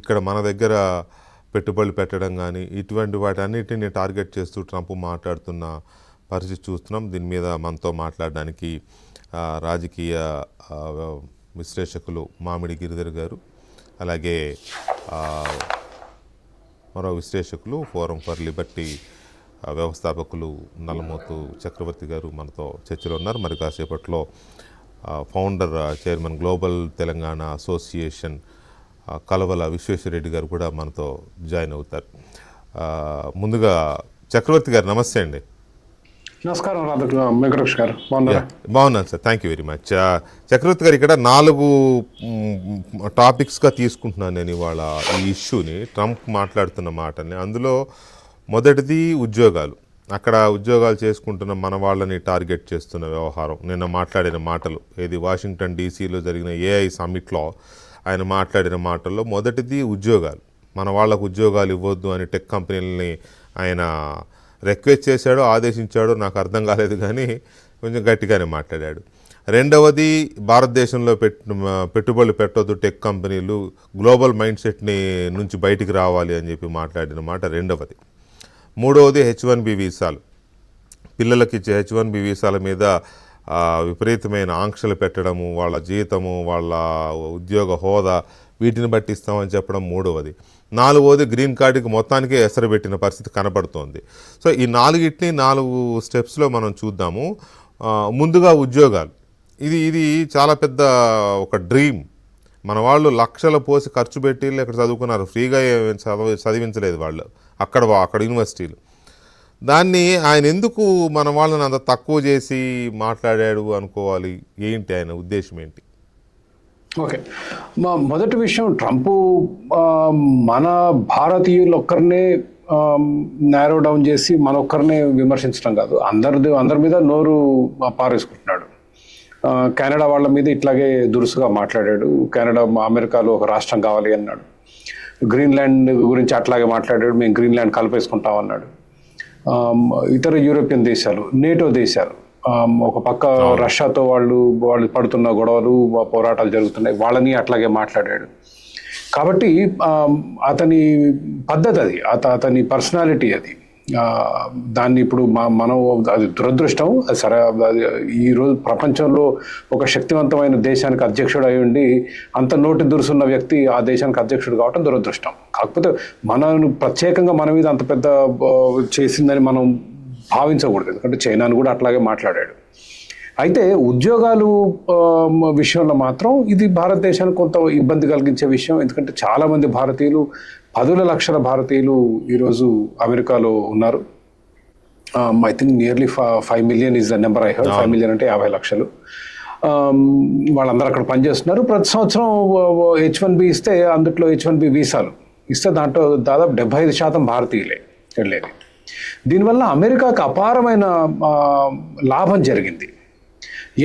ఇక్కడ మన దగ్గర పెట్టుబడులు పెట్టడం కానీ ఇటువంటి వాటన్నిటిని టార్గెట్ చేస్తూ ట్రంప్ మాట్లాడుతున్న పరిస్థితి చూస్తున్నాం. దీని మీద మనతో మాట్లాడడానికి రాజకీయ విశ్లేషకులు మామిడి గిరిధర్ గారు, అలాగే మరో విశ్లేషకులు ఫోరం ఫర్ లిబర్టీ వ్యవస్థాపకులు నల్లమోతు చక్రవర్తి గారు మనతో చర్చలో ఉన్నారు. మరి కాసేపట్లో founder chairman global Telangana association Kalavala Vishweshwar Reddy గారు కూడా మనతో జాయిన్ అవుతారు. ముందుగా చక్రవర్తి గారు నమస్తే అండి. నమస్కారం వెంకటేష్ గారు, బాగున్నాను sir, thank you very much. Chakravarthi గారు, ఇక్కడ 4 టాపిక్స్గా తీసుకుంటున్నాను నేను ఇవాళ ఈ ఇష్యూని, ట్రంప్ మాట్లాడుతున్న మాటని. అందులో మొదటిది ఉద్యోగాలు, అక్కడ ఉద్యోగాలు చేసుకుంటున్న మన వాళ్ళని టార్గెట్ చేస్తున్న వ్యవహారం. నిన్న మాట్లాడిన మాటలు, ఏది వాషింగ్టన్ డీసీలో జరిగిన ఏఐ సమ్మిట్లో ఆయన మాట్లాడిన మాటల్లో మొదటిది ఉద్యోగాలు. మన వాళ్ళకు ఉద్యోగాలు ఇవ్వద్దు అని టెక్ కంపెనీలని ఆయన రిక్వెస్ట్ చేశాడో ఆదేశించాడో నాకు అర్థం కాలేదు, కానీ కొంచెం గట్టిగానే మాట్లాడాడు. రెండవది, భారతదేశంలో పెట్టుబడులు పెట్టొద్దు టెక్ కంపెనీలు, గ్లోబల్ మైండ్ సెట్ని నుంచి బయటికి రావాలి అని చెప్పి మాట్లాడిన మాట రెండవది. మూడవది H1B వీసాలు, పిల్లలకి ఇచ్చే H1B వీసాల మీద విపరీతమైన ఆంక్షలు పెట్టడము, వాళ్ళ జీతము, వాళ్ళ ఉద్యోగ హోదా వీటిని బట్టి ఇస్తామని చెప్పడం మూడవది. నాలుగవది, గ్రీన్ కార్డుకి మొత్తానికే ఎసరు పెట్టిన పరిస్థితి కనబడుతోంది. సో ఈ 4 స్టెప్స్లో మనం చూద్దాము. ముందుగా ఉద్యోగాలు, ఇది చాలా పెద్ద ఒక డ్రీమ్. మన వాళ్ళు లక్షల పోసి ఖర్చు పెట్టి ఇక్కడ చదువుకున్నారు, ఫ్రీగా చదివించలేదు వాళ్ళు అక్కడ యూనివర్సిటీలు. దాన్ని ఆయన ఎందుకు మన వాళ్ళని అంత తక్కువ చేసి మాట్లాడాడు అనుకోవాలి? ఏంటి ఆయన ఉద్దేశం ఏంటి? ఓకే, మొదటి విషయం, ట్రంప్ మన భారతీయులు ఒక్కరినే నేరో డౌన్ చేసి మన ఒక్కరినే విమర్శించడం కాదు, అందరి మీద నోరు పారేసుకుంటున్నాడు. కెనడా వాళ్ళ మీద ఇట్లాగే దురుసుగా మాట్లాడాడు. కెనడా అమెరికాలో ఒక రాష్ట్రం కావాలి అన్నాడు. గ్రీన్లాండ్ గురించి అట్లాగే మాట్లాడాడు, మేము గ్రీన్లాండ్ కలిపేసుకుంటామన్నాడు. ఇతర యూరోపియన్ దేశాలు, నేటో దేశాలు, ఒక పక్క రష్యాతో వాళ్ళు పడుతున్న గొడవలు, పోరాటాలు జరుగుతున్నాయి, వాళ్ళని అట్లాగే మాట్లాడాడు. కాబట్టి అతని పద్ధతి అది, అతని పర్సనాలిటీ అది. దాన్ని ఇప్పుడు మనం, అది దురదృష్టం. అది సరే, ఈరోజు ప్రపంచంలో ఒక శక్తివంతమైన దేశానికి అధ్యక్షుడు అయి ఉండి అంత నోటి దురుసున్న వ్యక్తి ఆ దేశానికి అధ్యక్షుడు కావటం దురదృష్టం. కాకపోతే మనను ప్రత్యేకంగా మన మీద అంత పెద్ద చేసిందని మనం భావించకూడదు, ఎందుకంటే చైనాను కూడా అట్లాగే మాట్లాడాడు. అయితే ఉద్యోగాలు విషయంలో మాత్రం ఇది భారతదేశానికి కొంత ఇబ్బంది కలిగించే విషయం. ఎందుకంటే చాలామంది భారతీయులు, 10 లక్షల భారతీయులు ఈరోజు అమెరికాలో ఉన్నారు. I think nearly 5 million is the number I heard. 5 million అంటే 50 లక్షలు. వాళ్ళందరూ అక్కడ పనిచేస్తున్నారు. ప్రతి సంవత్సరం H1B ఇస్తే, అందుట్లో H1B వీసాలు ఇస్తే దాంట్లో దాదాపు 75% భారతీయులే వెళ్ళేది. దీనివల్ల అమెరికాకు అపారమైన లాభం జరిగింది.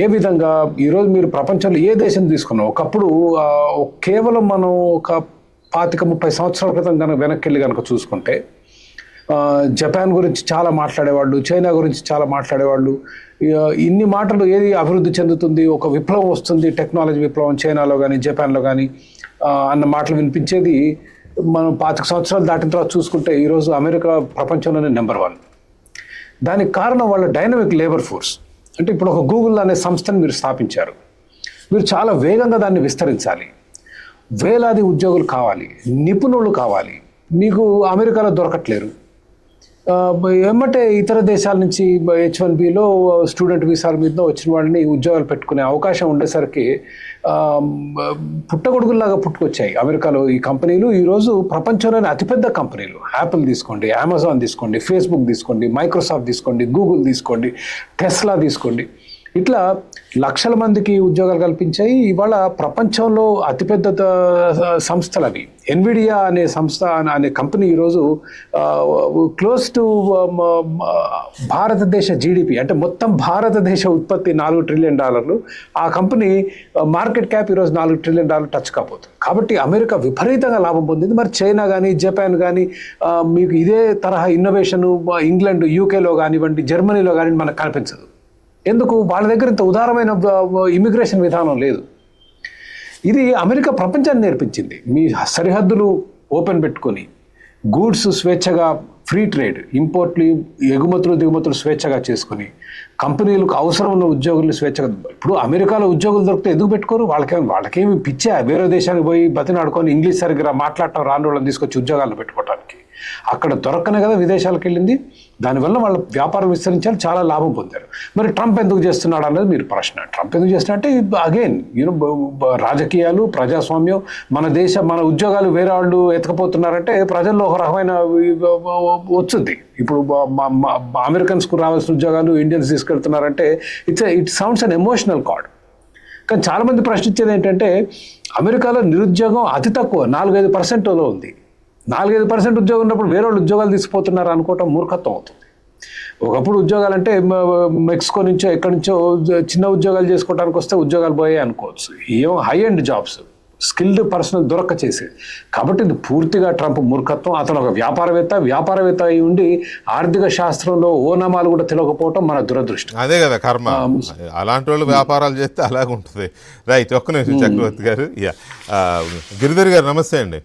ఏ విధంగా? ఈరోజు మీరు ప్రపంచంలో ఏ దేశం తీసుకున్నాం, ఒకప్పుడు కేవలం మనం ఒక 25-30 సంవత్సరాల క్రితం కనుక వెనక్కి వెళ్ళి కనుక చూసుకుంటే జపాన్ గురించి చాలా మాట్లాడేవాళ్ళు, చైనా గురించి చాలా మాట్లాడేవాళ్ళు. ఇన్ని మాటలు, ఏది అభివృద్ధి చెందుతుంది, ఒక విప్లవం వస్తుంది, టెక్నాలజీ విప్లవం చైనాలో కానీ జపాన్లో కానీ అన్న మాటలు వినిపించేది. మనం 25 సంవత్సరాలు దాటిన తర్వాత చూసుకుంటే ఈరోజు అమెరికా ప్రపంచంలోనే నెంబర్ 1. దానికి కారణం వాళ్ళ డైనమిక్ లేబర్ ఫోర్స్. అంటే ఇప్పుడు ఒక గూగుల్ అనే సంస్థను మీరు స్థాపించారు, మీరు చాలా వేగంగా దాన్ని విస్తరించాలి. వేలాది ఉద్యోగులు కావాలి, నిపుణులు కావాలి, మీకు అమెరికాలో దొరకట్లేరు. ఏమంటే ఇతర దేశాల నుంచి H1Bలో స్టూడెంట్ వీసాల మీద వచ్చిన వాళ్ళని ఉద్యోగాలు పెట్టుకునే అవకాశం ఉండేసరికి పుట్టగొడుగుల్లాగా పుట్టుకొచ్చాయి అమెరికాలో ఈ కంపెనీలు. ఈరోజు ప్రపంచంలోని అతిపెద్ద కంపెనీలు, యాపిల్ తీసుకోండి, అమెజాన్ తీసుకోండి, ఫేస్బుక్ తీసుకోండి, మైక్రోసాఫ్ట్ తీసుకోండి, గూగుల్ తీసుకోండి, టెస్లా తీసుకోండి, ఇట్లా లక్షల మందికి ఉద్యోగాలు కల్పించాయి. ఇవాళ ప్రపంచంలో అతిపెద్ద సంస్థలు అవి. ఎన్విడియా అనే సంస్థ అనే కంపెనీ ఈరోజు క్లోజ్ టు భారతదేశ జీడిపి, అంటే మొత్తం భారతదేశ ఉత్పత్తి $4 trillion. ఆ కంపెనీ మార్కెట్ క్యాప్ ఈరోజు $4 trillion టచ్ కాకపోతుంది. కాబట్టి అమెరికా విపరీతంగా లాభం పొందింది. మరి చైనా కానీ జపాన్ కానీ మీకు ఇదే తరహా ఇన్నోవేషన్ ఇంగ్లాండ్, యూకేలో కానివ్వండి, జర్మనీలో కానీ మనకు కనిపించదు. ఎందుకు? వాళ్ళ దగ్గర ఇంత ఉదారమైన ఇమిగ్రేషన్ విధానం లేదు. ఇది అమెరికా ప్రపంచాన్ని నేర్పించింది. మీ సరిహద్దులు ఓపెన్ పెట్టుకొని గూడ్స్ స్వేచ్ఛగా, ఫ్రీ ట్రేడ్, ఇంపోర్ట్లు, ఎగుమతులు దిగుమతులు స్వేచ్ఛగా చేసుకుని, కంపెనీలకు అవసరం ఉన్న ఉద్యోగులు స్వేచ్ఛగా. ఇప్పుడు అమెరికాలో ఉద్యోగులు దొరికితే ఎందుకు పెట్టుకోరు? వాళ్ళకేమి పిచ్చా వేరే దేశానికి పోయి బతినాడుకొని ఇంగ్లీష్ సరిగ్గా మాట్లాడటం రాని వాళ్ళని తీసుకొచ్చి ఉద్యోగాలు పెట్టుకోవడానికి? అక్కడ దొరకనే కదా విదేశాలకు వెళ్ళింది. దానివల్ల వాళ్ళ వ్యాపారం విస్తరించాలి, చాలా లాభం పొందారు. మరి ట్రంప్ ఎందుకు చేస్తున్నాడు అనేది మీరు ప్రశ్న. ట్రంప్ ఎందుకు చేస్తున్నట్టే అగైన్ రాజకీయాలు, ప్రజాస్వామ్యం, మన ఉద్యోగాలు వేరే వాళ్ళు ఎత్తుకపోతున్నారంటే ప్రజల్లో ఒక రకమైన వచ్చింది. ఇప్పుడు అమెరికన్స్కు రావాల్సిన ఉద్యోగాలు ఇండియన్స్ తీసుకెళ్తున్నారంటే it sounds an emotional card. కానీ చాలామంది ప్రశ్నించేది ఏంటంటే అమెరికాలో నిరుద్యోగం అతి తక్కువ 4-5% ఉంది. 4-5% ఉద్యోగం ఉన్నప్పుడు వేరే వాళ్ళు ఉద్యోగాలు తీసుకుపోతున్నారు అనుకోవటం మూర్ఖత్వం అవుతుంది. ఒకప్పుడు ఉద్యోగాలు అంటే మెక్సికో నుంచో ఎక్కడి నుంచో చిన్న ఉద్యోగాలు చేసుకోవడానికి వస్తే ఉద్యోగాలు పోయాయి అనుకోవచ్చు. ఏం high end jobs, skilled personal దొరక్క చేసేది. కాబట్టి ఇది పూర్తిగా ట్రంప్ మూర్ఖత్వం. అతను ఒక వ్యాపారవేత్త అయి ఉండి ఆర్థిక శాస్త్రంలో ఓనామాలు కూడా తెలియకపోవటం మన దురదృష్టం. అదే కదా కర్మ. అలాంటి వాళ్ళు వ్యాపారాలు చేస్తే అలాగే ఉంటుంది. రైట్, ఒక్క నిమిషం చక్రవర్తి గారు. గిరిధర్ గారు నమస్తే అండి.